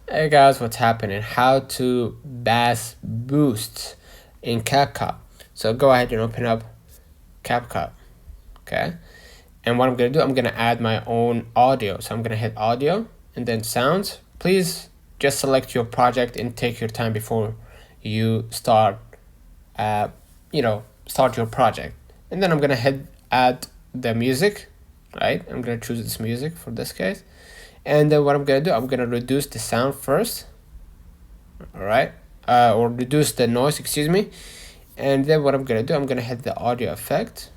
Hey guys, what's happening? How to bass boost in CapCut. So go ahead and open up CapCut, okay? And what I'm gonna do, I'm gonna add my own audio. So I'm gonna hit audio and then sounds. Please just select your project and take your time before you start, start your project. And then I'm gonna hit add the music, right? I'm gonna choose this music for this case. And then what I'm gonna do, I'm gonna reduce the sound first, all right, or reduce the noise, excuse me. And then what I'm gonna do, I'm gonna hit the audio effect,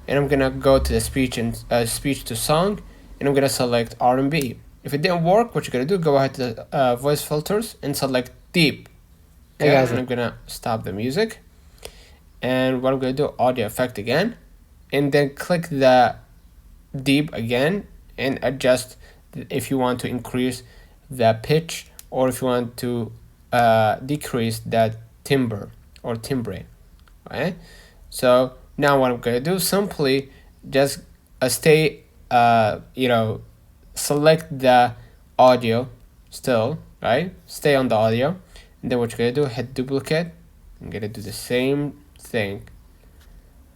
and I'm gonna go to the speech and speech to song, and I'm gonna select R&B. If it didn't work, what you're gonna do, go ahead to voice filters and select deep. Okay, guys, and I'm gonna stop the music. And what I'm gonna do, audio effect again, and then click the deep again and adjust if you want to increase the pitch or if you want to decrease that timbre or timbre, right? So now what I'm gonna do, simply just stay select the audio still, right? Stay on the audio, and then what you're gonna do, hit duplicate. I'm gonna do the same thing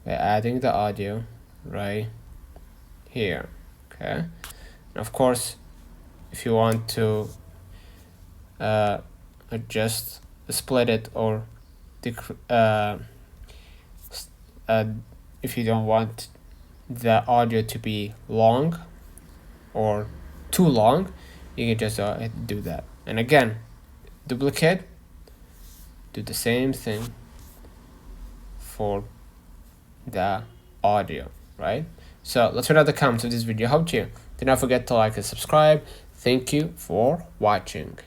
by adding the audio right here, okay? And of course, if you want to adjust, split it, or if you don't want the audio to be long or too long, you can just do that. And again, duplicate, do the same thing for the audio, right? So let's read out the comments of this video. Hope you do not forget to like and subscribe. Thank you for watching.